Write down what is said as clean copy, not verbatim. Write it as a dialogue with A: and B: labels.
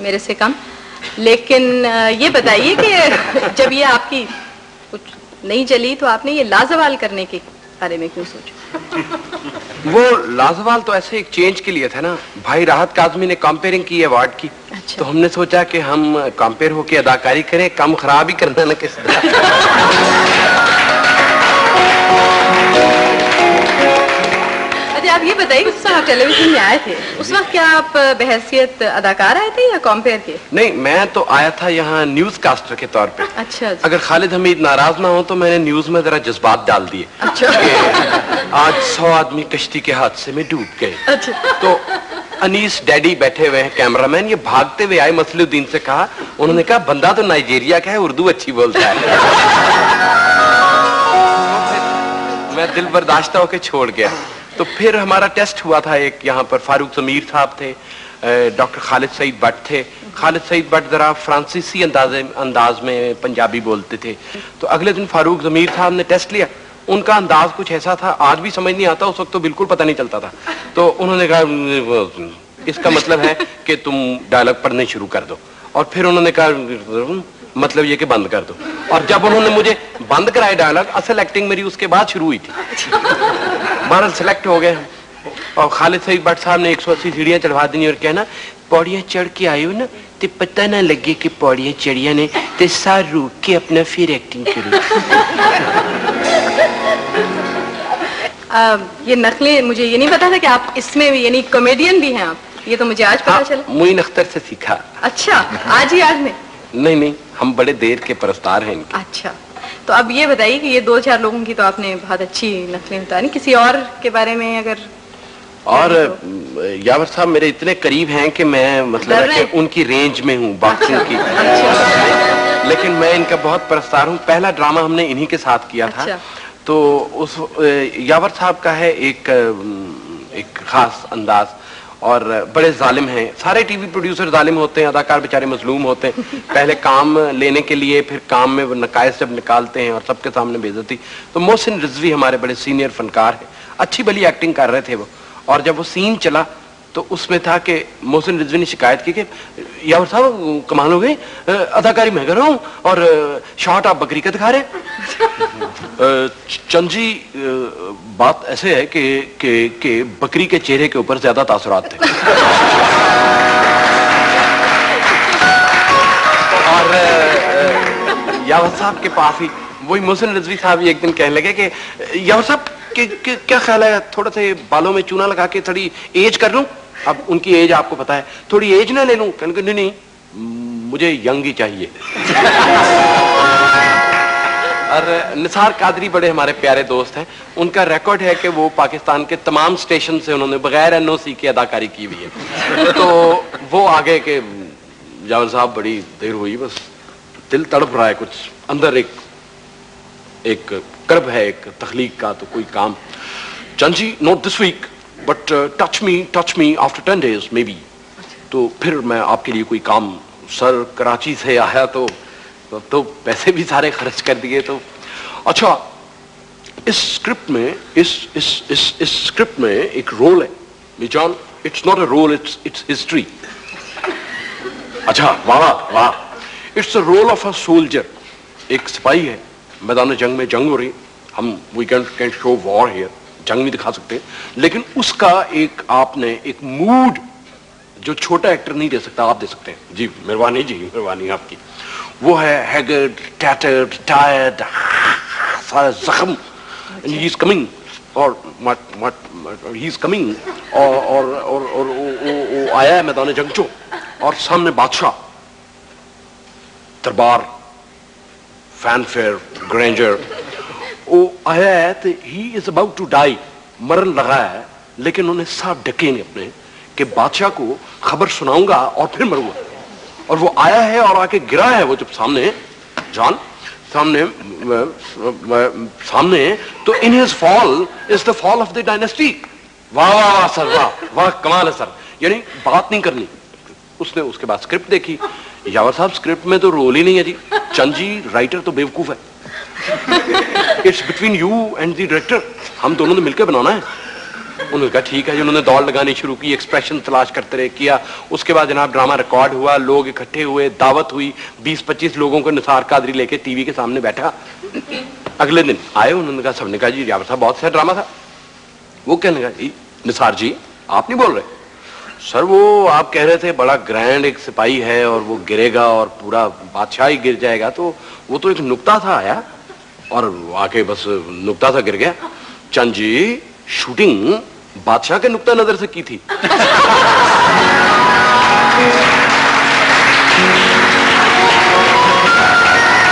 A: मेरे से कम। लेकिन ये बताइए कि जब ये आपकी कुछ नहीं चली तो आपने ये लाजवाल करने के बारे में क्यों सोचा?
B: वो लाजवाल तो ऐसे एक चेंज के लिए था ना। भाई राहत काज़मी ने कंपेयरिंग की अवार्ड की। अच्छा। तो हमने सोचा कि हम कंपेयर होके अदाकारी करें, कम खराब ही करना ना किस
A: अच्छा, आप ये बताइए उस वक्त आप टेलीविजन में आए थे, उस वक्त क्या आप बहैसियत अदाकार आए थे या कंपेयर के?
B: नहीं, मैं तो आया था यहाँ न्यूज कास्टर के तौर पे।
A: अच्छा।
B: अगर खालिद हमीद नाराज ना हो तो मैंने न्यूज में जरा जज्बात डाल दिए।
A: अच्छा।
B: आज 100 आदमी कश्ती के हादसे में डूब गए।
A: अच्छा।
B: तो अनीस डैडी बैठे हुए हैं, कैमरामैन, ये भागते हुए आए, मसलुद्दीन से कहा, उन्होंने कहा बंदा तो नाइजीरिया का है, उर्दू अच्छी बोलता है। मैं दिल बर्दाश्ता होकर छोड़ गया। तो फिर हमारा टेस्ट हुआ था एक, यहाँ पर फारूक ज़मीर साहब थे, डॉक्टर खालिद सईद भट्ट थे। खालिद सईद भट्ट जरा फ्रांसीसी अंदाज में पंजाबी बोलते थे। तो अगले दिन फारूक ज़मीर साहब ने टेस्ट लिया, उनका अंदाज कुछ ऐसा था, आज भी समझ नहीं आता, उस वक्त तो बिल्कुल पता नहीं चलता था। तो उन्होंने कहा इसका मतलब है कि तुम डायलॉग पढ़ने शुरू कर दो। और फिर उन्होंने कहा मतलब ये कि बंद कर दो। और जब उन्होंने मुझे बंद कराया डायलॉग, असल एक्टिंग मेरी उसके बाद शुरू हुई थी। बहरहाल सेलेक्ट हो गए और खालिद सईद भट्ट साहब ने 180 सीढ़ियां चढ़वा दी और कहना पौड़ियां चढ़ के आयो ना तो पता ना लगे कि पौड़ियां चढ़िया ने, तो सार रुक के अपना फिर एक्टिंग करो।
A: ये नकलें, मुझे ये नहीं पता था कि आप इसमें भी यानी कॉमेडियन भी हैं आप, ये तो मुझे आज पता चला।
B: मोइन अख्तर से सीखा।
A: अच्छा, आज ही आज में?
B: नहीं, हम बड़े देर के परस्तार हैं इनके।
A: अच्छा, तो अब ये बताइए कि ये 2-4 लोगों की तो आपने बहुत अच्छी नकलें बताई, किसी और के बारे में अगर? और
B: यावर साहब मेरे इतने करीब हैं कि मैं मतलब है कि उनकी रेंज में हूँ बाकियों की। अच्छा। लेकिन मैं इनका बहुत परस्तार हूँ। पहला ड्रामा हमने इन्हीं के साथ किया था। अच्छा। तो उस यावर साहब का है एक खास अंदाज और बड़े जालिम हैं। सारे टीवी प्रोड्यूसर जालिम होते हैं, अदाकार बेचारे मजलूम होते हैं। पहले काम लेने के लिए, फिर काम में वो नकायस जब निकालते हैं और सबके सामने बेइज्जती। तो मोहसिन रिजवी हमारे बड़े सीनियर फनकार हैं, अच्छी भली एक्टिंग कर रहे थे वो। और जब वो सीन चला तो उसमें था कि मोहसिन रिजवी ने शिकायत की कि यावर साहब कमाल हो गई, अदाकारी मैं कर रहा हूँ और शॉट आप बकरी का दिखा रहे हैं। चंद जी बात ऐसे है कि बकरी के चेहरे के ऊपर ज्यादा तासुरात थे। और यावर साहब के पास ही वही मोहसिन रिजवी साहब एक दिन कहने लगे कि यावर साहब क्या ख्याल है थोड़ा से बालों में चूना लगा के थोड़ी एज कर लूं? अब उनकी एज आपको पता है, थोड़ी एज ना ले लूं? कहने लगे नहीं, मुझे यंग ही चाहिए। और निसार कादरी बड़े हमारे प्यारे दोस्त हैं, उनका रिकॉर्ड है कि वो पाकिस्तान के तमाम स्टेशन से उन्होंने बगैर एनओसी के अदाकारी की हुई है। तो वो आगे के यावर साहब बड़ी देर हुई, बस दिल तड़प रहा है, कुछ अंदर एक कर्ब है, एक तख्लीक का, तो कोई काम। Chand ji not this week but touch me after 10 days maybe. तो फिर मैं आपके लिए कोई काम, सर कराची से आया तो पैसे भी सारे खर्च कर दिए। तो अच्छा, इस स्क्रिप्ट में इस स्क्रिप्ट में एक रोल है Mizan, it's not a role, it's history. अच्छा, वाह, it's a role of a soldier. एक सिपाही है, मैदान जंग में जंग हो रही, हम we can show war here, जंग नहीं दिखा सकते, लेकिन उसका एक आपने एक मूड जो छोटा एक्टर नहीं दे सकता, आप दे सकते हैं। जी मेहरबानी, जी मेहरबानी आपकी। वो है हैगर्ड, टैटर्ड, टायर्ड, सारा जख्म, ही इज कमिंग और ही इज कमिंग और वो आया है मैदान जंग चो, और सामने बादशाह, दरबार, फैनफेयर, ग्रैंडर, वो आया है तो he is about to die, मरण लगा है, लेकिन उन्हें साफ डके नहीं अपने कि बादशाह को खबर सुनाऊंगा और फिर मरूंगा। और वो आया है और आके गिरा है, वो जब सामने जान सामने तो in his fall is the fall of the dynasty. वाह सर, वाह कमाल है सर, यानी बात नहीं करनी। उसने उसके बाद स्क्रिप्ट देखी, यावर साहब स्क्रिप्ट में तो रोल ही नहीं है जी, चंद जी राइटर तो बेवकूफ है, it's between you and the director, हम दोनों ने मिलकर बनाना है। उन्होंने कहा ठीक है जी। उन्होंने दौड़ लगानी शुरू की, एक्सप्रेशन तलाश करते रहे, किया। उसके बाद जनाब ड्रामा रिकॉर्ड हुआ, लोग इकट्ठे हुए, दावत हुई, 20-25 लोगों को निसार कादरी लेके टीवी के सामने बैठा। अगले दिन आए, उन्होंने कहा, सबने कहा जी यावर साहब बहुत अच्छा ड्रामा था। वो कहने लगा, निसार जी आप नहीं बोल रहे? सर वो आप कह रहे थे बड़ा ग्रैंड एक सिपाही है और वो गिरेगा और पूरा बादशाह ही गिर जाएगा, तो वो तो एक नुक्ता था आया और आके बस नुक्ता सा गिर गया। चंद जी शूटिंग बादशाह के नुक्ता नजर से की थी।